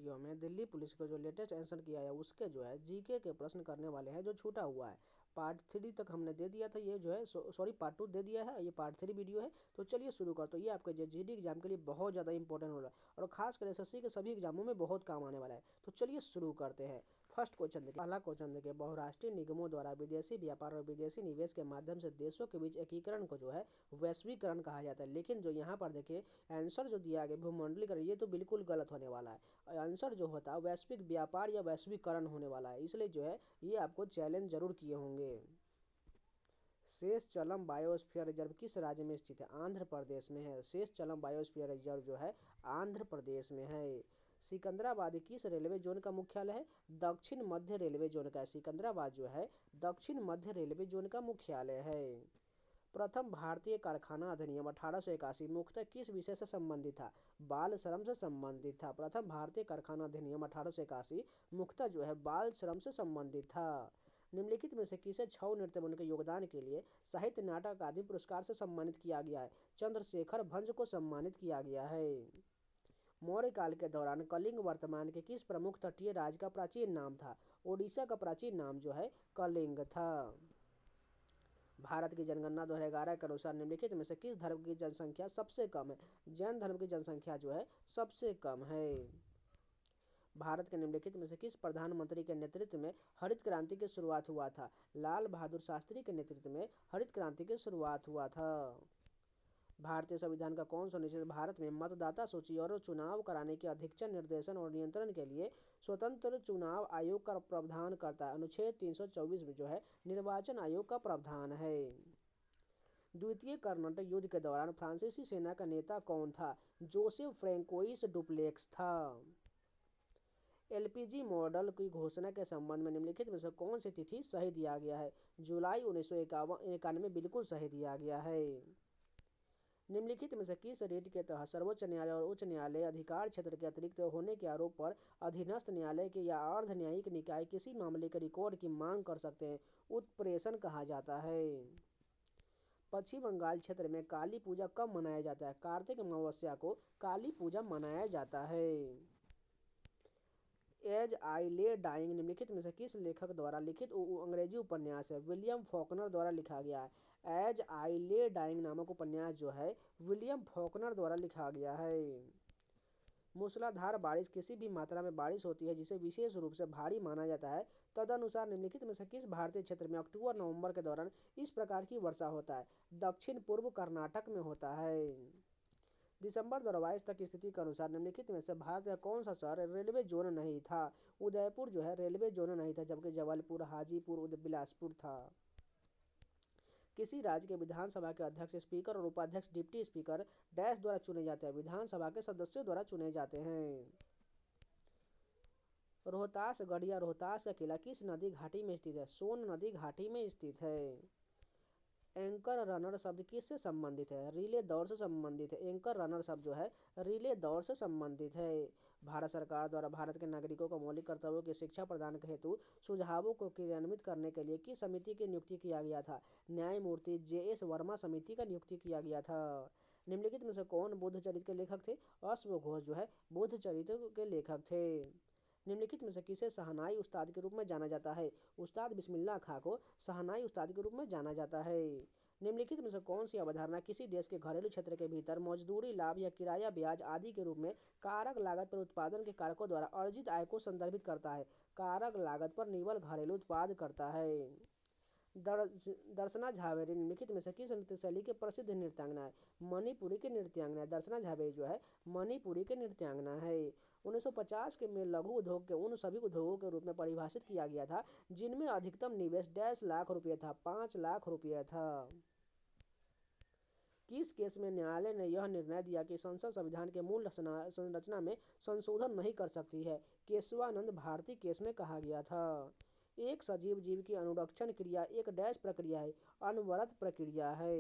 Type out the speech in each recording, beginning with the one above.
Video में Delhi police को जो लेटेस्ट एक्शन किया है उसके जो है जीके के प्रश्न करने वाले हैं जो छूटा हुआ है। पार्ट 3 तक हमने दे दिया था, ये जो है सॉरी पार्ट 2 दे दिया है, ये पार्ट 3 वीडियो है। तो चलिए शुरू कर। तो ये आपके जीडी एग्जाम के लिए बहुत ज़्यादा इंपॉर्टेंट हो रहा है और खासकर एसएससी के सभी एग्जामों में बहुत काम आने वाला है। तो चलिए शुरू करते हैं। फर्स्ट क्वेश्चन देखिए, पहला क्वेश्चन देखिए, बहुराष्ट्रीय निगमों द्वारा विदेशी व्यापार और विदेशी निवेश के माध्यम से देशों के बीच एकीकरण को जो है वैश्वीकरण कहा जाता है। लेकिन जो यहाँ पर देखिए आंसर जो दिया गया भूमंडलीकरण, ये तो बिल्कुल गलत होने वाला है। आंसर जो होता है वैश्विक व्यापार या वैश्वीकरण होने वाला है, इसलिए जो है ये आपको चैलेंज जरूर किए होंगे। शेषचलम बायोस्फीयर रिजर्व किस राज्य में स्थित है? आंध्र प्रदेश में है। शेषचलम बायोस्फीयर रिजर्व जो है आंध्र प्रदेश में है। सिकंदराबाद किस रेलवे जोन का मुख्यालय है? दक्षिण मध्य रेलवे जोन का। सिकंदराबाद जो है दक्षिण मध्य रेलवे जोन का मुख्यालय है। प्रथम भारतीय कारखाना अधिनियम 1881 मुख्यतः किस विषय से संबंधित था? बाल श्रम से संबंधित था। प्रथम भारतीय कारखाना अधिनियम 1881 मुख्यतः जो है बाल श्रम से संबंधित था। निम्नलिखित में से किसे छऊ नृत्य में उनके योगदान के लिए साहित्य नाटक अकादमी पुरस्कार से सम्मानित किया गया है? चंद्रशेखर भंज को सम्मानित किया गया है। मौर्य काल के दौरान कलिंग वर्तमान के किस प्रमुख तटीय राज्य का प्राचीन नाम था? ओडिशा का प्राचीन नाम जो है कलिंग था। भारत की जनगणना 2011 के अनुसार निम्नलिखित में से किस धर्म की जनसंख्या सबसे कम है? जैन धर्म की जनसंख्या जो है सबसे कम है। भारत के निम्नलिखित में से किस प्रधानमंत्री के नेतृत्व में हरित क्रांति की शुरुआत हुआ था? लाल बहादुर शास्त्री के नेतृत्व में हरित क्रांति की शुरुआत हुआ था। भारतीय संविधान का कौन सा अनुच्छेद भारत में मतदाता सूची और चुनाव कराने के अधीक्षण निर्देशन और नियंत्रण के लिए स्वतंत्र चुनाव आयोग का प्रावधान करता है? अनुच्छेद 324 में जो है निर्वाचन आयोग का प्रावधान है। द्वितीय कर्नाटक युद्ध के दौरान फ्रांसीसी सेना का नेता कौन था? जोसेफ फ्रैंकोइस डुप्लेक्स था। एलपीजी मॉडल की घोषणा के संबंध में निम्नलिखित में से कौन सी तिथि सही दिया गया है? जुलाई 1991 बिल्कुल सही दिया गया है। निम्नलिखित में से किस रीट के तहत सर्वोच्च न्यायालय और उच्च न्यायालय अधिकार क्षेत्र के अतिरिक्त होने के आरोप पर अधीनस्थ न्यायालय के या अर्ध न्यायिक निकाय किसी मामले के रिकॉर्ड की मांग कर सकते हैं? उत्प्रेषण कहा जाता है। पश्चिम बंगाल क्षेत्र में काली पूजा कब मनाया जाता है? कार्तिक अमावस्या को काली पूजा मनाया जाता है। एज आई ले डाइंग निम्नलिखित में से किस लेखक द्वारा लिखित अंग्रेजी उपन्यास है? विलियम फॉकनर द्वारा लिखा गया है। एज आई ले डाइंग नामक उपन्यास जो है विलियम फॉकनर द्वारा लिखा गया है। मूसलाधार बारिश किसी भी मात्रा में बारिश होती है जिसे विशेष रूप से भारी माना जाता है। तदनुसार निम्नलिखित में से किस भारतीय क्षेत्र में अक्टूबर नवंबर के दौरान इस प्रकार की वर्षा होता है? दक्षिण पूर्व कर्नाटक में होता है। दिसंबर 2022 तक की स्थिति के अनुसार निम्नलिखित में से भारत का कौन सा शहर रेलवे जोन नहीं था? उदयपुर जो है रेलवे जोन नहीं था, जबकि जबलपुर, हाजीपुर, बिलासपुर था। किसी राज्य के विधानसभा के अध्यक्ष, स्पीकर और उपाध्यक्ष डिप्टी स्पीकर डैश द्वारा चुने जाते हैं? विधानसभा के सदस्यों द्वारा चुने जाते हैं। रोहतास गढ़ या रोहतास का किला किस नदी घाटी में स्थित है? सोन नदी घाटी में स्थित है। एंकर रनर शब्द किससे संबंधित है? रिले दौड़ से संबंधित है। एंकर रनर शब्द जो है रिले दौड़ से संबंधित है। भारत सरकार द्वारा भारत के नागरिकों को मौलिक कर्तव्यों की शिक्षा प्रदान हेतु सुझावों को क्रियान्वित करने के लिए किस समिति की नियुक्ति किया गया था? न्यायमूर्ति JS वर्मा समिति का नियुक्ति किया गया था। निम्नलिखित में से कौन बुद्ध चरित्र के लेखक थे? अश्व घोष जो है बुद्ध चरित्र के लेखक थे। निम्नलिखित में से किसे शहनाई उस्ताद के रूप में जाना जाता है? उस्ताद बिस्मिल्लाह खां को शहनाई उस्ताद के रूप में जाना जाता है। निम्नलिखित में से कौन सी अवधारणा किसी देश के घरेलू क्षेत्र के भीतर मजदूरी लाभ या किराया ब्याज आदि के रूप में कारक लागत पर उत्पादन के कारकों द्वारा अर्जित आय को संदर्भित करता है? कारक लागत पर निर्भर घरेलू उत्पाद करता है। दर्शना झावेरी निम्नलिखित में से किस नृत्य शैली के प्रसिद्ध नृत्यांगना है? मणिपुरी की नृत्यांगना। दर्शना झावेरी जो है मणिपुरी की नृत्यांगना है। 1950 के में लघु उद्योग के उन सभी उद्योगों के रूप में परिभाषित किया गया था जिनमें अधिकतम निवेश 10 लाख रुपये था, 5 लाख रुपये था। किस केस में न्यायालय ने यह निर्णय दिया कि संसद संविधान के मूल संरचना में संशोधन नहीं कर सकती है? केशवानंद भारती केस में कहा गया था। एक सजीव जीव की अनुरक्षण क्रिया एक डैश प्रक्रिया है? अनवरत प्रक्रिया है।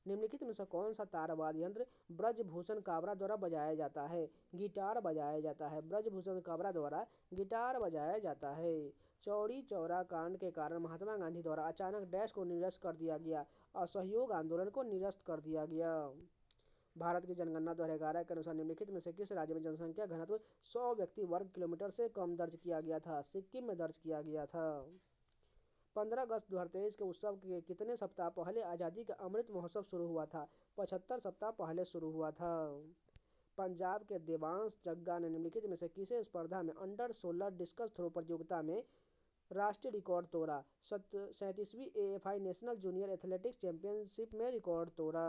निम्नलिखित में से कौन सा तारवाद्य यंत्र ब्रजभूषण काबरा द्वारा बजाया जाता है? गिटार बजाया जाता है। ब्रजभूषण काबरा द्वारा गिटार बजाया जाता है। चौरी चौरा कांड के कारण महात्मा गांधी द्वारा अचानक डैश को निरस्त कर दिया गया? असहयोग आंदोलन को निरस्त कर दिया गया। भारत की जनगणना 2011 के अनुसार निम्नलिखित में से किस राज्य में जनसंख्या घनत्व 100 व्यक्ति वर्ग किलोमीटर से कम दर्ज किया गया था? सिक्किम में दर्ज किया गया था। 15 अगस्त 2023 के उत्सव के कितने सप्ताह पहले आज़ादी का अमृत महोत्सव शुरू हुआ था? 75 सप्ताह पहले शुरू हुआ था। पंजाब के देवांश जग्गा ने निम्नलिखित में से किसे स्पर्धा में अंडर 16 डिस्कस थ्रो प्रतियोगिता में राष्ट्रीय रिकॉर्ड तोड़ा? 37वीं AFI national junior athletics championship में रिकॉर्ड तोड़ा।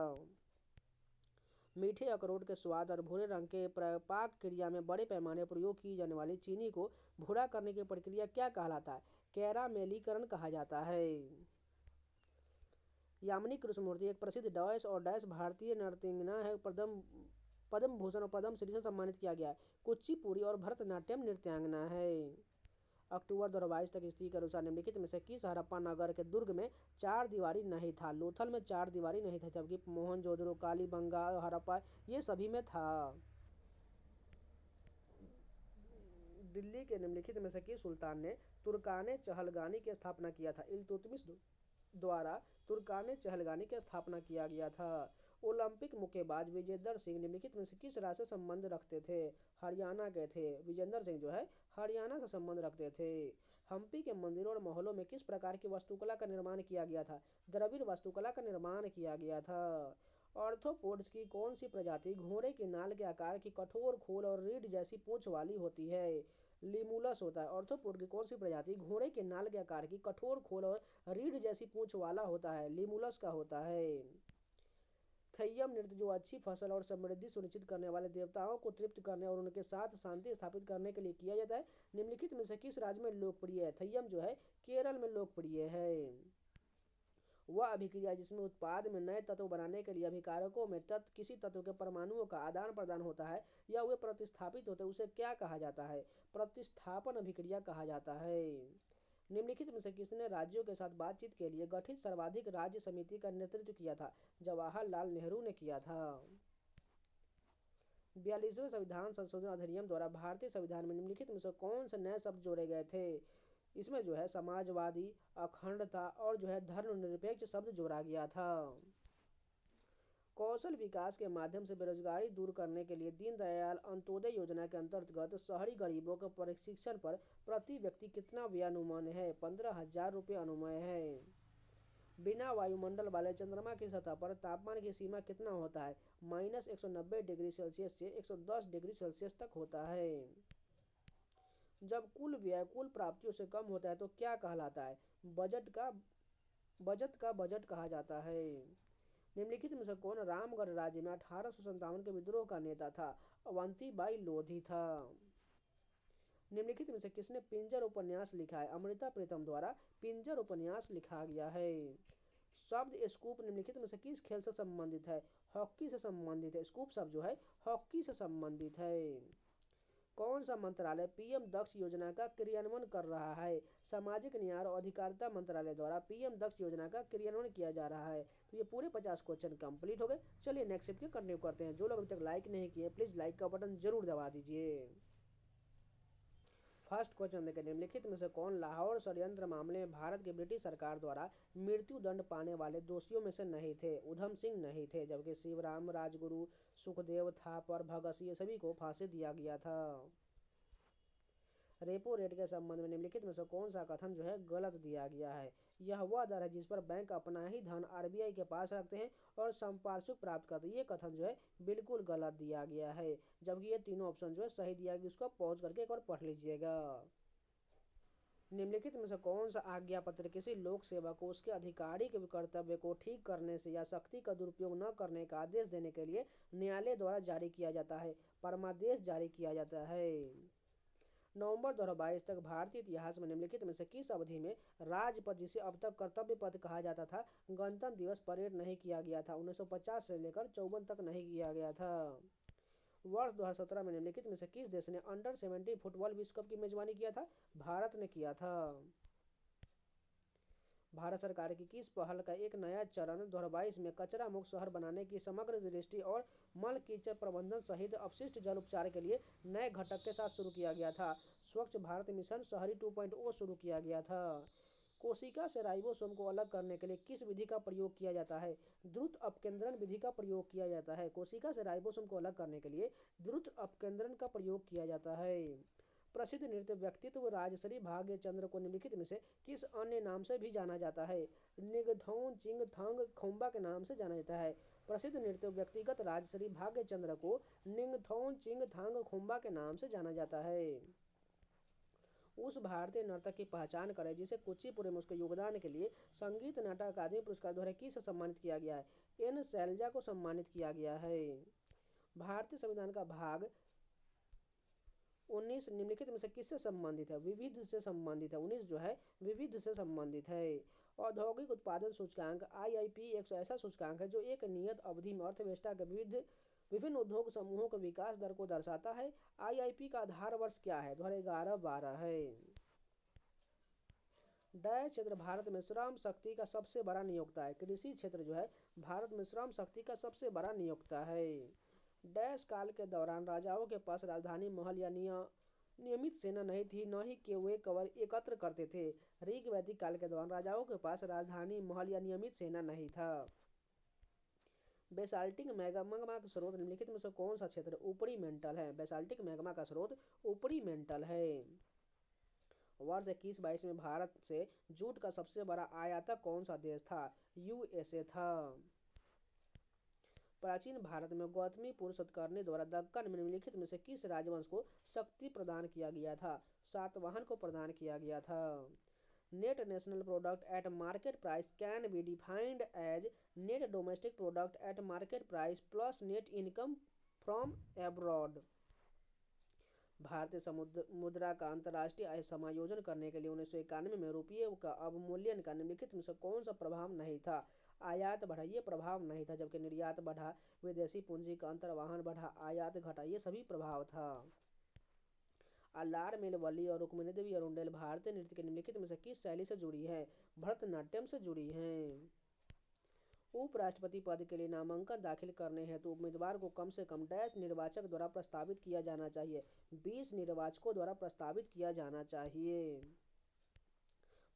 मीठे अखरोट के स्वाद और भूरे रंग के पाक क्रिया में बड़े पैमाने पर प्रयोग की जाने वाली चीनी को भूरा करने की प्रक्रिया क्या कहलाता है? कैरामेलीकरण कहा जाता है। यामिनी कृष्णमूर्ति एक प्रसिद्ध डैश और डैश भारतीय नर्तकियां है। पद्म भूषण और पद्म श्री से सम्मानित किया गया है। कुचिपुड़ी और भरतनाट्यम नृत्यांगना है। अक्टूबर 2022 तक स्थिति के अनुसार निम्नलिखित में से किस हड़प्पा नगर के दुर्ग में 4 दीवारी नहीं था? लोथल में 4 दीवारी नहीं था, जबकि मोहनजोदड़ो, कालीबंगा और हड़प्पा ये सभी में था। दिल्ली के निम्नलिखित में से किस सुल्तान ने तुर्काने चहलगानी की स्थापना किया था? इल्तुतमिश द्वारा तुर्काने चहलगानी की स्थापना किया गया था। ओलंपिक मुक्केबाज विजेंदर सिंह निम्नलिखित में से किस राज्य से संबंध रखते थे? हरियाणा के थे। विजेंदर सिंह जो है हरियाणा से संबंध रखते थे। हम्पी के मंदिरों और महलों में किस प्रकार की वास्तुकला का निर्माण किया गया था? द्रविड़ वास्तुकला का निर्माण किया गया था। ऑर्थ्रोपोड्स की कौन सी प्रजाति घोड़े की नाल के आकार की कठोर खोल और रीढ़ जैसी पूंछ वाली होती है? लिमुलस होता है। ऑर्थ्रोपोड की कौन सी प्रजाति घोड़े के नाल के आकार की कठोर खोल और रीढ़ जैसी पूंछ वाला होता है? लिमुलस का होता है। थैयम नृत्य जो अच्छी फसल और समृद्धि सुनिश्चित करने वाले देवताओं को तृप्त करने और उनके साथ शांति स्थापित करने के लिए किया जाता है, निम्नलिखित में से किस राज्य में लोकप्रिय है? थैयम जो है केरल में लोकप्रिय है। वह अभिक्रिया जिसमें उत्पाद में नए तत्व बनाने के लिए अभिकारकों में किसी तत्व के परमाणुओं का आदान प्रदान होता है या वे प्रतिस्थापित होते हैं, उसे क्या कहा जाता है? प्रतिस्थापन अभिक्रिया कहा जाता है। निम्नलिखित में से किसने राज्यों के साथ बातचीत के लिए गठित सर्वाधिक राज्य समिति का नेतृत्व किया था? जवाहरलाल नेहरू ने किया था। 42वें संविधान संशोधन अधिनियम द्वारा भारतीय संविधान में निम्नलिखित में से कौन से नए शब्द जोड़े गए थे? इसमें जो है समाजवादी, अखंडता और जो है धर्मनिरपेक्ष शब्द जोड़ा गया था। कौशल विकास के माध्यम से बेरोजगारी दूर करने के लिए दीनदयाल अंत्योदय योजना के अंतर्गत शहरी गरीबों के प्रशिक्षण पर प्रति व्यक्ति कितना व्यय अनुमान है? 15,000 रुपये अनुमेय है। बिना वायुमंडल वाले चंद्रमा की सतह पर तापमान की सीमा कितना होता है? -190 डिग्री सेल्सियस से 110 डिग्री सेल्सियस तक होता है। जब कुल व्यय कुल प्राप्तियों से कम होता है तो क्या कहलाता है? बचत का बजट कहा जाता है। निम्नलिखित में से कौन रामगढ़ राज्य में 1857 के विद्रोह का नेता था? अवंतीबाई लोधी था। निम्नलिखित में से किसने पिंजर उपन्यास लिखा है? अमृता प्रीतम द्वारा पिंजर उपन्यास लिखा गया है। शब्द स्कूप निम्नलिखित में से किस खेल से संबंधित है? हॉकी से संबंधित है। स्कूप शब्द जो है हॉकी से संबंधित है। कौन सा मंत्रालय पीएम दक्ष योजना का क्रियान्वयन कर रहा है? सामाजिक न्याय और अधिकारिता मंत्रालय द्वारा पीएम दक्ष योजना का क्रियान्वयन किया जा रहा है। तो ये पूरे 50 क्वेश्चन कंप्लीट हो गए। चलिए नेक्स्ट शिफ्ट के कंटिन्यू करते हैं। जो लोग अभी तक लाइक नहीं किए प्लीज लाइक का बटन जरूर दबा दीजिए। फर्स्ट क्वेश्चन देखें, निम्नलिखित में से कौन लाहौर षड्यंत्र मामले में भारत की ब्रिटिश सरकार द्वारा मृत्यु दंड पाने वाले दोषियों में से नहीं थे? उधम सिंह नहीं थे, जबकि शिवराम, राजगुरु, सुखदेव, थापर, भगत सिंह सभी को फांसी दिया गया था। रेपो रेट के संबंध में निम्नलिखित में से कौन सा कथन जो है गलत दिया गया है? यह वह दर है जिस पर बैंक अपना ही धन आरबीआई के पास रखते हैं और संपार्श्विक प्राप्त करते हैं। ये कथन जो है बिल्कुल गलत दिया गया है, जबकि ये तीनों ऑप्शन जो है सही दिया गया। उसको पॉज करके एक बार पढ़ लीजिएगा। निम्नलिखित में से कौन सा आज्ञा पत्र किसी लोक सेवक को उसके अधिकारी के कर्तव्य को ठीक करने से या शक्ति का दुरुपयोग न करने का आदेश देने के लिए न्यायालय द्वारा जारी किया जाता है? परमादेश जारी किया जाता है। नवंबर 2022 तक भारतीय इतिहास में निम्नलिखित में से किस अवधि में राजपथ, जिसे अब तक कर्तव्य पथ कहा जाता था, गणतंत्र दिवस परेड नहीं किया गया था? 1950 से लेकर 54 तक नहीं किया गया था। वर्ष 2017 में निम्नलिखित में से किस देश ने अंडर 17 फुटबॉल विश्व कप की मेजबानी किया था? भारत ने किया था। भारत सरकार की किस पहल का एक नया चरण 2022 में कचरा मुक्त शहर बनाने की समग्र दृष्टि और मल कीचड़ प्रबंधन सहित अपशिष्ट जल उपचार के लिए नए घटक के साथ शुरू किया गया था? स्वच्छ भारत मिशन शहरी 2.0 शुरू किया गया था। कोशिका से राइबोसोम को अलग करने के लिए किस विधि का प्रयोग किया जाता है? द्रुत अपकेंद्रण विधि का प्रयोग किया जाता है। कोशिका से राइबोसोम को अलग करने के लिए द्रुत अपकेंद्रण का प्रयोग किया जाता है। प्रसिद्ध नृत्य व्यक्तित्व राजश्री भाग्यचंद्र को निम्नलिखित में से किस अन्य नाम से भी जाना जाता है? निगथौन चिंगथांग खोम्बा के नाम से जाना जाता है। प्रसिद्ध नृत्य व्यक्तिगत राजश्री भाग्यचंद्र को निंगथौन चिंगथांग खोम्बा के नाम से जाना जाता है। उस भारतीय नर्तक की पहचान करें जिसे कुचिपुड़ी में उसके योगदान के लिए संगीत नाटक अकादमी पुरस्कार 2021 से सम्मानित किया गया है। एन शैलजा को सम्मानित किया गया है। भारतीय संविधान का भाग 19 निम्नलिखित में से किससे संबंधित है? विविध से संबंधित है। 19 जो है विविध से संबंधित है। औद्योगिक उत्पादन सूचकांक IIP एक ऐसा सूचकांक है जो एक नियत अवधि में अर्थव्यवस्था के विभिन्न उद्योग समूहों के विकास दर को दर्शाता है। IIP का आधार वर्ष क्या है? 2011-12 है। डैश क्षेत्र भारत में श्रम शक्ति का सबसे बड़ा नियोक्ता है। कृषि क्षेत्र जो है भारत में श्रम शक्ति का सबसे बड़ा नियोक्ता है। डैश काल के दौरान राजाओं के पास राजधानी महल या नियमित सेना नहीं थी, न ही के वे कवर एकत्र करते थे। ऋग वैदिक काल के दौरान राजाओं के पास राजधानी महल या नियमित सेना नहीं था। बेसाल्टिक मैग्मा का स्रोत निम्नलिखित में से कौन सा क्षेत्र ऊपरी मेंटल है? बेसाल्टिक मैग्मा का स्रोत ऊपरी मेंटल है। वर्ष 21-22 में भारत से जूट का सबसे बड़ा आयातक कौन सा देश था? USA था। प्राचीन भारत में गौतमीपुत्र सतकर्णी द्वारा दक्कन में निम्नलिखित में से किस राजवंश को शक्ति प्रदान किया गया था? सातवाहन को प्रदान किया गया था। Net national product at market price can be defined as net domestic product at market price plus net income from abroad. भारतीय मुद्रा का अंतर्राष्ट्रीय समायोजन करने के लिए 1991 में रुपये का अवमूल्यन का निम्नलिखित में से कौन सा प्रभाव नहीं था? आयात बढ़ा, ये प्रभाव नहीं था, जबकि निर्यात बढ़ा, विदेशी पूंजी का अंतर्वहन बढ़ा, आयात घटा, ये सभी प्रभाव था। अल्लार वल्ली और रुक्मिणी देवी अरुंडेल भारतीय नृत्य के निम्नलिखित में से किस शैली से जुड़ी हैं? भरतनाट्यम से जुड़ी हैं। उपराष्ट्रपति पद के लिए नामांकन दाखिल करने हेतु उम्मीदवार को कम से कम डैश निर्वाचक द्वारा प्रस्तावित किया जाना चाहिए? 20 निर्वाचकों द्वारा प्रस्तावित किया जाना चाहिए।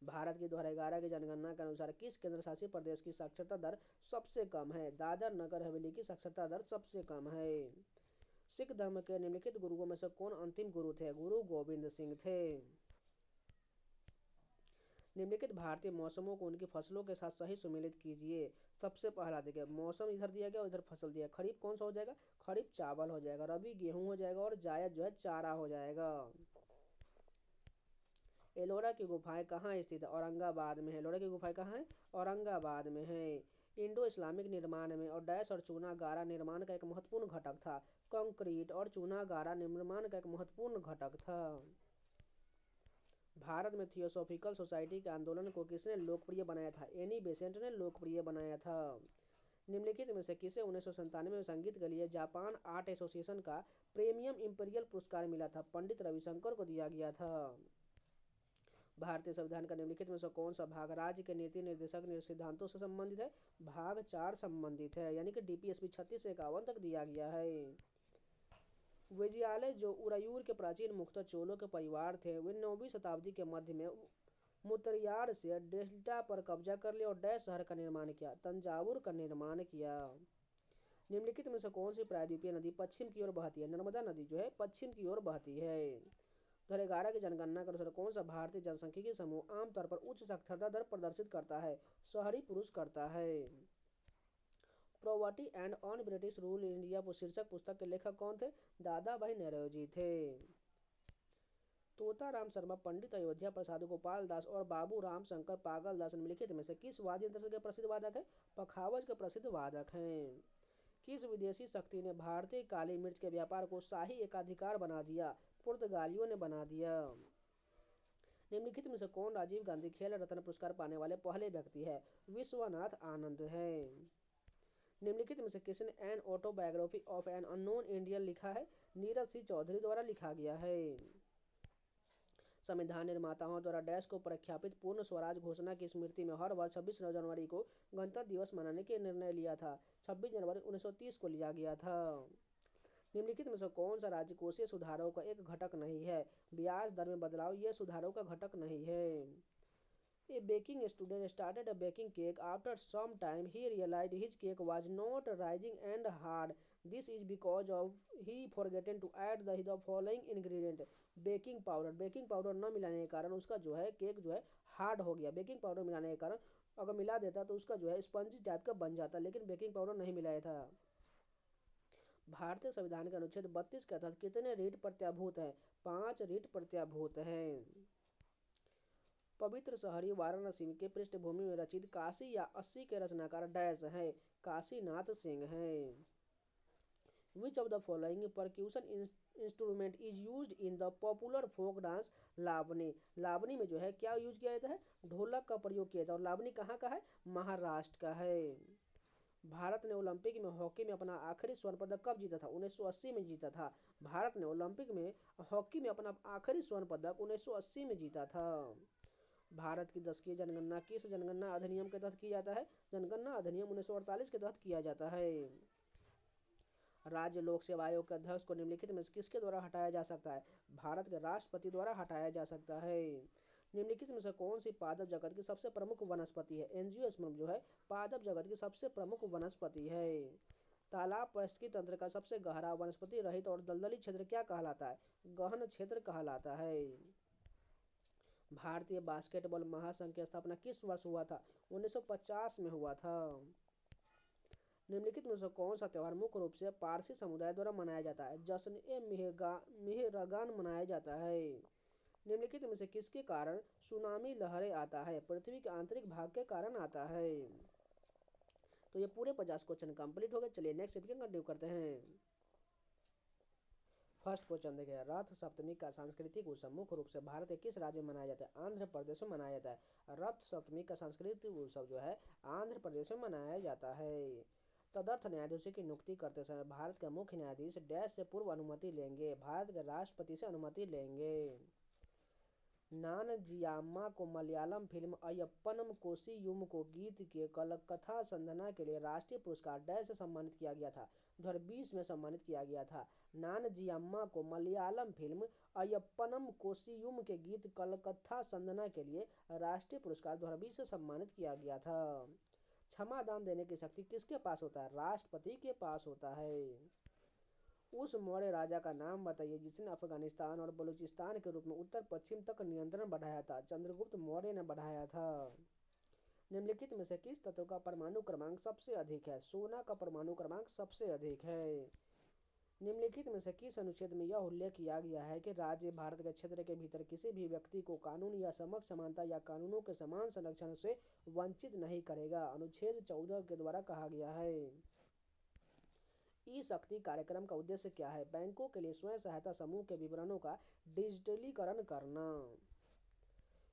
भारत की 2011 की जनगणना के अनुसार किस केंद्र शासित प्रदेश की साक्षरता दर सबसे कम है? दादर नगर हवेली की साक्षरता दर सबसे कम है। सिख धर्म के निम्नलिखित गुरुओं में से कौन अंतिम गुरु थे? गुरु गोविंद सिंह थे। निम्नलिखित भारतीय मौसमों को उनकी फसलों के साथ सही सुमेलित कीजिए। सबसे पहला देखिए, मौसम इधर दिया गया, उधर फसल दिया। खरीफ कौन सा हो जाएगा? खरीफ चावल हो जाएगा। रबी गेहूं हो जाएगा और जायद जो है चारा हो जाएगा। एलोरा की गुफाएं कहाँ स्थित है? औरंगाबाद में है। एलोरा की गुफाएं कहाँ है? औरंगाबाद में है। इंडो इस्लामिक निर्माण में और डैश और चूना गारा निर्माण का एक महत्वपूर्ण घटक था। कंक्रीट और चूना गारा निर्माण का एक महत्वपूर्ण घटक था। भारत में थियोसॉफिकल सोसाइटी के आंदोलन को किसने लोकप्रिय बनाया था? एनी बेसेंट ने लोकप्रिय बनाया था। निम्नलिखित में से किसे 1997 में संगीत के लिए जापान आर्ट एसोसिएशन का प्रीमियम इंपीरियल पुरस्कार मिला था? पंडित रविशंकर को दिया गया था। भारतीय संविधान का निम्नलिखित में से कौन सा भाग राज्य के नीति निर्देशक सिद्धांतों से संबंधित है? भाग 4 संबंधित है, यानी कि DPSP 36 से 51 तक दिया गया है। विजयालय जो उरायूर के प्राचीन मुख्तर चोलों के परिवार थे, वे 9वीं शताब्दी के मध्य में मुत्तरयार से डेल्टा पर कब्जा कर लिया और डैश शहर का निर्माण किया? तंजावुर का निर्माण किया। निम्नलिखित में से कौन सी प्रायद्वीपीय नदी पश्चिम की ओर बहती है? नर्मदा नदी जो है पश्चिम की ओर बहती है। 2011 की जनगणना के अनुसार कौन सा भारतीय जनसांख्यिकीय समूह आमतौर पर उच्च साक्षरता दर प्रदर्शित करता है? शहरी पुरुष करता है। Property and on British rule in India शीर्षक पुस्तक के लेखक कौन थे? दादा भाई नौरोजी थे। तोताराम शर्मा, पंडित अयोध्या प्रसाद, गोपाल दास और बाबू राम शंकर पागल दास निम्नलिखित में से किस वाद्य यंत्र के प्रसिद्ध वादक है? पखावज के प्रसिद्ध वादक हैं। किस विदेशी शक्ति ने भारतीय काली मिर्च के व्यापार को शाही एकाधिकार बना दिया? पुर्तगालियों ने बना दिया। निम्नलिखित में से कौन राजीव गांधी खेल रत्न पुरस्कार पाने वाले पहले व्यक्ति है? विश्वनाथ आनंद है। निम्नलिखित में से किसने an autobiography of an unknown Indian लिखा है? नीरज सिंह चौधरी द्वारा लिखा गया है। संविधान निर्माताओं द्वारा डैश को प्रख्यापित पूर्ण स्वराज घोषणा की स्मृति में हर वर्ष 26 जनवरी को गणतंत्र दिवस मनाने के निर्णय लिया था? 26 जनवरी 1930 को लिया गया था। निम्नलिखित में से कौन सा राजकोषीय सुधारों का एक घटक नहीं है? ब्याज दर में बदलाव, यह सुधारों का घटक नहीं है। A baking student started a baking cake. After some time, he realized his cake was not rising and hard. This is because of he forgotten to add the following ingredient. Baking powder, baking powder न मिलाने के कारण उसका जो है cake जो है hard हो गया। बेकिंग पाउडर मिलाने के कारण अगर मिला देता तो उसका जो है स्पंजी टाइप का बन जाता, लेकिन बेकिंग पाउडर नहीं मिलाया था। भारतीय संविधान के अनुच्छेद 32 के तहत कितने रीट प्रत्याभूत हैं? 5 रीट प्रत्याभूत हैं। पवित्र शहरी वाराणसी के पृष्ठभूमि में रचित काशी या 80 के रचनाकार डैश है? काशीनाथ सिंह हैं। Which of the following percussion instrument is used in the popular folk dance Lavani? Lavani में जो है क्या यूज किया जाता है? ढोलक का प्रयोग किया जाता है। और लावनी कहाँ का है? महाराष्ट्र का है। भारत ने ओलंपिक में हॉकी में अपना आखिरी स्वर्ण पदक कब जीता था? 1980 में जीता था। भारत ने ओलंपिक में हॉकी में अपना आखिरी स्वर्ण पदक 1980 में जीता था। भारत की 10वीं जनगणना किस जनगणना अधिनियम के तहत की जाता है? जनगणना अधिनियम 1948 के तहत किया जाता है। राज्य लोक सेवा आयोग के अध्यक्ष को निम्नलिखित में से किसके द्वारा हटाया जा सकता है? भारत के राष्ट्रपति द्वारा हटाया जा सकता है। निम्नलिखित में से कौन सी पादप जगत की सबसे प्रमुख वनस्पति है? एंजियोस्पर्म जो है पादप जगत की सबसे प्रमुख वनस्पति है। तालाब पारिस्थितिकी तंत्र का सबसे गहरा वनस्पति रहित और दलदली क्षेत्र क्या कहलाता है? गहन क्षेत्र कहलाता है। भारतीय बास्केटबॉल महासंघ की स्थापना किस वर्ष हुआ था? 1950 में हुआ था। निम्नलिखित में से कौन सा त्योहार मुख्य रूप से पारसी समुदाय द्वारा मनाया जाता है? जश्न ए मेहरगान मनाया जाता है। निम्नलिखित में से किसके कारण सुनामी लहरें आता है? पृथ्वी के आंतरिक भाग के कारण आता है। तो ये पूरे 50 क्वेश्चन कंप्लीट हो गए। चलिए नेक्स्ट वीडियो कंटिन्यू करते हैं। फर्स्ट क्वेश्चन देखिए, रथ सप्तमी का सांस्कृतिक उत्सव मुख्य रूप से भारत के किस राज्य में मनाया जाता है? आंध्र प्रदेश में मनाया जाता है। रथ सप्तमी का सांस्कृतिक उत्सव जो है आंध्र प्रदेश में मनाया जाता है। तदर्थ न्यायाधीशों की नियुक्ति करते समय भारत के मुख्य न्यायाधीश डैश से पूर्व अनुमति लेंगे? भारत के राष्ट्रपति से अनुमति लेंगे। नानजियाम्मा को मलयालम फिल्म अय्यप्पनम कोशियुम को गीत के कथा संदना के लिए राष्ट्रीय पुरस्कार डैश से सम्मानित किया गया था? 2020 में सम्मानित किया गया था। नानजियाम्मा को मलयालम फिल्म अय्यप्पनम कोशियुम के गीत कथा संदना के लिए राष्ट्रीय पुरस्कार 2020 से सम्मानित किया गया था। क्षमा दान देने की शक्ति किसके पास होता है? राष्ट्रपति के पास होता है। उस मौर्य राजा का नाम बताइए जिसने अफगानिस्तान और बलूचिस्तान के रूप में उत्तर पश्चिम तक नियंत्रण बढ़ाया था? चंद्रगुप्त मौर्य ने बढ़ाया था। निम्नलिखित में से किस तत्व का परमाणु क्रमांक सबसे अधिक है? सोना का परमाणु क्रमांक सबसे अधिक है। निम्नलिखित में से किस अनुच्छेद में यह उल्लेख किया गया है कि राज्य भारत के क्षेत्र के भीतर किसी भी व्यक्ति को कानून या समक्ष समानता या कानूनों के समान संरक्षण से वंचित नहीं करेगा? अनुच्छेद 14 के द्वारा कहा गया है। ई शक्ति कार्यक्रम का उद्देश्य क्या है? बैंकों के लिए स्वयं सहायता समूह के विवरणों का डिजिटलीकरण करना।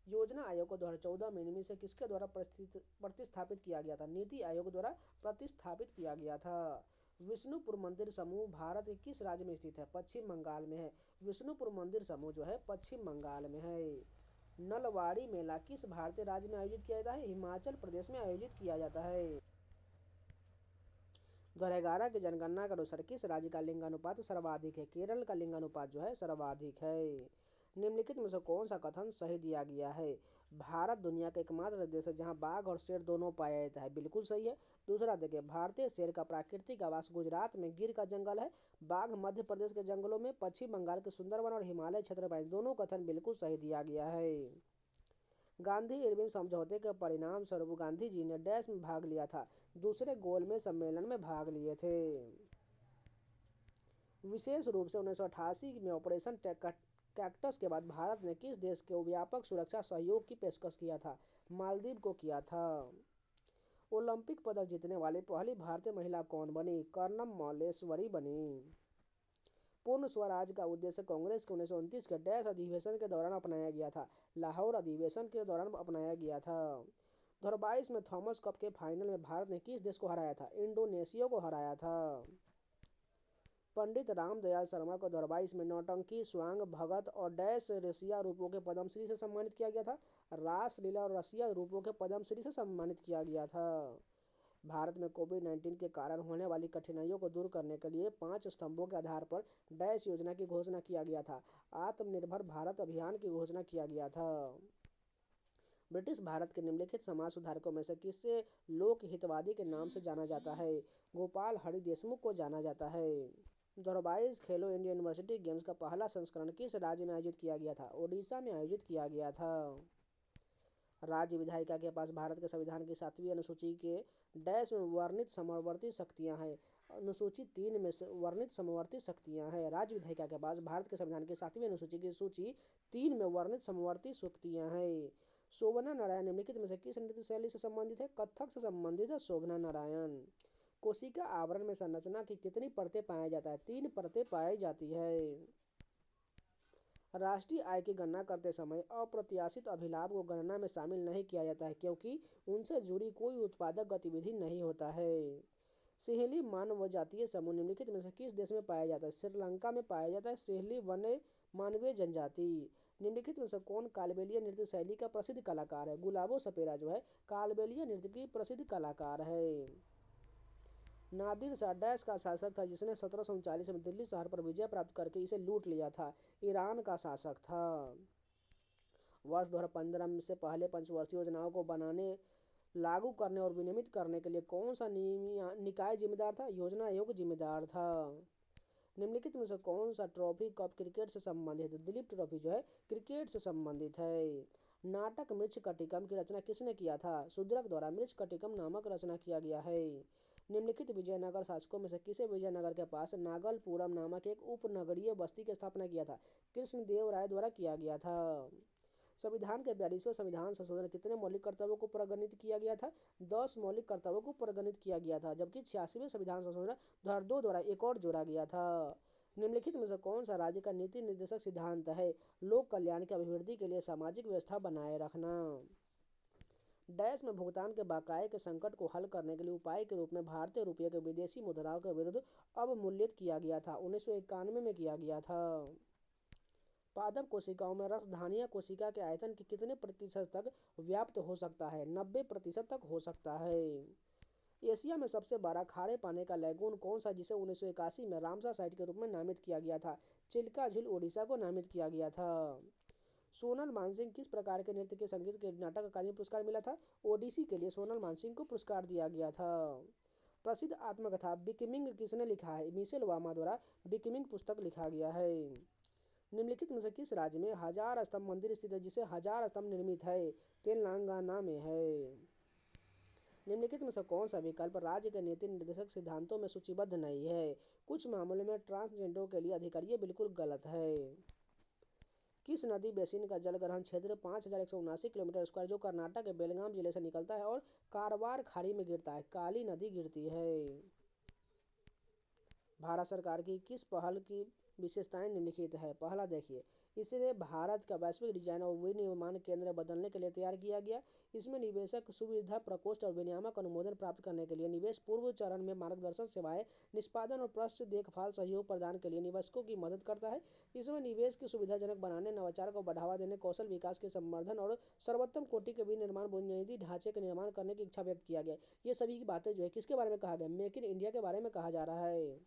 योजना आयोग को 2014 में इनमें से किसके द्वारा प्रतिस्थापित किया गया था? नीति आयोग द्वारा प्रतिस्थापित किया गया था। विष्णुपुर मंदिर समूह भारत के किस राज्य में स्थित है? पश्चिम बंगाल में है। विष्णुपुर मंदिर समूह जो है पश्चिम बंगाल में है। नलवाड़ी मेला किस भारतीय राज्य में आयोजित किया जाता है? हिमाचल प्रदेश में आयोजित किया जाता है। 2011 की जनगणना के अनुसार किस राज्य का लिंगानुपात सर्वाधिक है? केरल का लिंगानुपात जो है सर्वाधिक है। निम्नलिखित में से कौन सा कथन सही दिया गया है? भारत दुनिया का एकमात्र देश है जहां बाघ और शेर दोनों पाया जाता है। बिल्कुल सही है। दूसरा देखिए, भारतीय शेर का प्राकृतिक आवास गुजरात में गिर का जंगल है, बाघ मध्य प्रदेश के जंगलों में, पश्चिम बंगाल के सुंदरवन और हिमालय क्षेत्र में। दोनों कथन बिल्कुल सही दिया गया है। गांधी इरविन समझौते के परिणाम स्वरूप गांधी जी ने डैश में भाग लिया था? दूसरे गोलमेज सम्मेलन में भाग लिए थे। विशेष रूप से 1988 में ऑपरेशन कैक्टस के बाद भारत ने किस देश को व्यापक सुरक्षा सहयोग की पेशकश किया था? मालदीव को किया था। ओलंपिक पदक जीतने वाली पहली भारतीय महिला कौन बनी? कर्णम मल्लेश्वरी बनी। पूर्ण स्वराज का उद्देश्य कांग्रेस के 1929 के डैश अधिवेशन के दौरान अपनाया गया था? लाहौर अधिवेशन के दौरान अपनाया गया था। 2022 में थॉमस कप के फाइनल में भारत ने किस देश को हराया था? इंडोनेशिया को हराया था। पंडित रामदयाल शर्मा को 2022 में नौटंकी, स्वांग भगत और डैश रसिया रूपों के पद्मश्री से सम्मानित किया गया था? रास लीला और रसिया रूपों के पद्मश्री से सम्मानित किया गया था। भारत में कोविड-19 के कारण होने वाली कठिनाइयों को दूर करने के लिए 5 स्तंभों के आधार पर डैश योजना की घोषणा किया गया था? आत्मनिर्भर भारत अभियान की घोषणा किया गया था। ब्रिटिश भारत के निम्नलिखित समाज सुधारकों में से किसे लोक हितवादी के नाम से जाना जाता है? गोपाल हरि देशमुख को जाना जाता है। 2022 खेलो इंडिया यूनिवर्सिटी गेम्स का पहला संस्करण किस राज्य में आयोजित किया गया था? ओडिशा में आयोजित किया गया था। राज्य विधायिका के पास भारत के संविधान की 7वीं अनुसूची के डैश में वर्णित समवर्ती शक्तियां हैं। अनुसूची 3 में वर्णित समवर्ती शक्तियां हैं। राज्य विधायिका के पास भारत के संविधान की 7वीं अनुसूची की सूची 3 में वर्णित समवर्ती शक्तियां हैं। शोभना नारायण निम्नलिखित में से किस नृत्य शैली से संबंधित है? कथक से संबंधित है शोभना नारायण। कोशिका आवरण में संरचना की कितनी परतें पाया जाता है? 3 परतें पाई जाती है। राष्ट्रीय आय की गणना करते समय अप्रत्याशित अभिलाभ को गणना में शामिल नहीं किया जाता है क्योंकि उनसे जुड़ी कोई उत्पादक गतिविधि नहीं होता है। सिहली मानव जातीय समूह निम्नलिखित में से किस देश में पाया जाता है? श्रीलंका में पाया जाता है सिहली वन्य मानवीय जनजाति। निम्नलिखित में से कौन कालबेलिया नृत्य शैली का प्रसिद्ध कलाकार है? गुलाबो सपेरा जो है कालबेलिया नृत्य की प्रसिद्ध कलाकार है। नादिर शाह डैश का शासक था जिसने 1739 में दिल्ली शहर पर विजय प्राप्त करके इसे लूट लिया था? ईरान का शासक था। वर्ष 2015 से पहले पंचवर्षीय योजनाओं को बनाने, लागू करने और विनियमित करने के लिए कौन सा निकाय जिम्मेदार था? योजना आयोग जिम्मेदार था। निम्नलिखित में से कौन सा ट्रॉफी कप क्रिकेट से संबंधित है? दिलीप ट्रॉफी जो है क्रिकेट से संबंधित है। नाटक मृच्छकटिकम की रचना किसने किया था? शूद्रक द्वारा मृच्छकटिकम नामक रचना किया गया है। निम्नलिखित विजयनगर शासकों में से किसे विजयनगर के पास नागलपुरम नामक एक उपनगरीय बस्ती की स्थापना किया था? कृष्णदेव राय द्वारा किया गया था। संविधान के 42वें संविधान संशोधन कितने मौलिक कर्तव्यों को प्रगणित किया गया था? 10 मौलिक कर्तव्यों को प्रगणित किया गया था, जबकि 86वें संविधान संशोधन 2002 द्वारा एक और जोड़ा गया था। निम्नलिखित में से कौन सा राज्य का नीति निर्देशक सिद्धांत है? लोक कल्याण की अभिवृद्धि के लिए सामाजिक व्यवस्था बनाए रखना। डैश में भुगतान के बकाये के संकट को हल करने के लिए उपाय के रूप में भारतीय रुपये के विदेशी मुद्राओं के विरुद्ध अवमूल्यित किया गया था। 1991 में किया गया था। पादप कोशिकाओं में रक्तधानीय कोशिका के आयतन के कितने प्रतिशत तक व्याप्त हो सकता है? 90% तक हो सकता है। एशिया में सबसे बड़ा खारे पानी का लैगून कौन सा जिसे 1981 में रामसर साइट के रूप में नामित किया गया था? चिल्का झील ओडिशा को नामित किया गया था। सोनल मानसिंह किस प्रकार के नृत्य के संगीत के नाटक अकादमी पुरस्कार मिला था? ओडिसी के लिए सोनल मानसिंह को पुरस्कार दिया गया था। प्रसिद्ध आत्मकथा बिकमिंग किसने लिखा है? मिशेल ओबामा द्वारा बिकमिंग पुस्तक लिखा गया है। निम्नलिखित में से किस राज्य में हजार स्तंभ मंदिर स्थित है जिसे हजार स्तंभ निर्मित है? तेलंगाना में है। निम्नलिखित में से कौन सा विकल्प राज्य के नीति निर्देशक सिद्धांतों में सूचीबद्ध नहीं है? कुछ मामलों में ट्रांसजेंडरों के लिए अधिकार, ये बिल्कुल गलत है। किस नदी बेसिन का जलग्रहण क्षेत्र 5179 किलोमीटर स्क्वायर जो कर्नाटक के बेलगाम जिले से निकलता है और कारवार खाड़ी में गिरता है? काली नदी गिरती है। भारत सरकार की किस पहल की विशेषताएं निम्नलिखित है? पहला देखिए, इसे भारत का वैश्विक डिजाइन और विनिर्माण केंद्र बदलने के लिए तैयार किया गया। इसमें निवेशक सुविधा प्रकोष्ठ और विनियामक अनुमोदन प्राप्त करने के लिए निवेश पूर्व चरण में मार्गदर्शन सेवाएं, निष्पादन और पृष्ठ देखभाल सहयोग प्रदान के लिए निवेशकों की मदद करता है। इसमें निवेश की सुविधाजनक बनाने, नवाचार को बढ़ावा देने, कौशल विकास के संवर्धन और सर्वोत्तम कोटि के विनिर्माण बुनियादी ढांचे के निर्माण करने की इच्छा व्यक्त किया गया। ये सभी की बातें जो है किसके बारे में कहा गया? मेक इन इंडिया के बारे में कहा जा रहा है।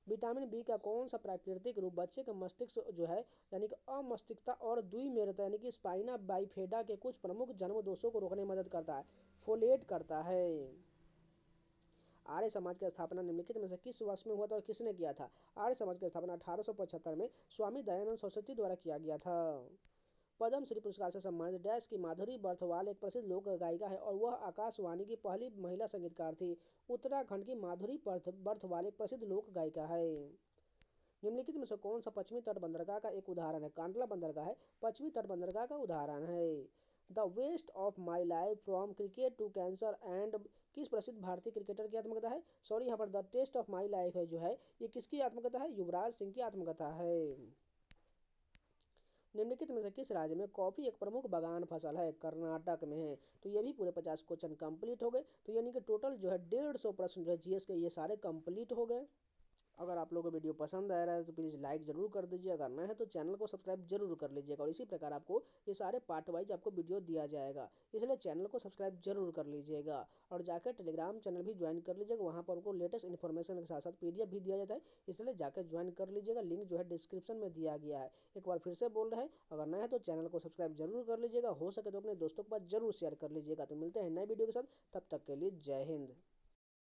विटामिन बी का कौन सा प्राकृतिक रूप बच्चे के मस्तिष्क जो है यानी कि अमस्तिष्कता और द्विमेरुता यानी कि स्पाइना बाइफेडा के कुछ प्रमुख जन्म दोषों को रोकने में मदद करता है? फोलेट करता है। आर्य समाज की स्थापना निम्नलिखित में से किस वर्ष में हुआ था और किसने किया था? आर्य समाज की स्थापना 1875 में स्वामी दयानंद सरस्वती द्वारा किया गया था। पद्म श्री पुरस्कार से सम्मानित डैश की माधुरी बर्थवाल एक प्रसिद्ध लोक गायिका है और वह आकाशवाणी की पहली महिला संगीतकार थी। उत्तराखंड की माधुरी बर्थवाल एक प्रसिद्ध लोक गायिका है। निम्नलिखित में से कौन सा पश्चिमी तट बंदरगाह का एक उदाहरण है? कांडला बंदरगाह है पश्चिमी तट बंदरगाह का उदाहरण है। The waste of my life from cricket to cancer and किस प्रसिद्ध भारतीय क्रिकेटर की आत्मकथा है? सॉरी, यहाँ पर the test of my life है जो है ये किसकी आत्मकथा है? युवराज सिंह की आत्मकथा है। निम्नलिखित में से किस राज्य में कॉफी एक प्रमुख बागान फसल है? कर्नाटक में है। तो ये भी पूरे 50 क्वेश्चन कंप्लीट हो गए। तो यानी कि टोटल जो है 150 प्रश्न जो है जीएस के ये सारे कंप्लीट हो गए। अगर आप लोगों को वीडियो पसंद आ रहा है तो प्लीज़ लाइक जरूर कर दीजिए, अगर नए हैं तो चैनल को सब्सक्राइब जरूर कर लीजिएगा। और इसी प्रकार आपको ये सारे पार्ट वाइज आपको वीडियो दिया जाएगा, इसलिए चैनल को सब्सक्राइब जरूर कर लीजिएगा। और जाकर टेलीग्राम चैनल भी ज्वाइन कर लीजिएगा, वहाँ पर आपको लेटेस्ट इन्फॉर्मेशन के साथ साथ पीडीएफ भी दिया जाता है, इसलिए जाकर ज्वाइन कर लीजिएगा। लिंक जो है डिस्क्रिप्शन में दिया गया है। एक बार फिर से बोल रहे हैं, अगर नए हैं तो चैनल को सब्सक्राइब जरूर कर लीजिएगा, हो सके तो अपने दोस्तों के पास जरूर शेयर कर लीजिएगा। तो मिलते हैं नए वीडियो के साथ, तब तक के लिए जय हिंद।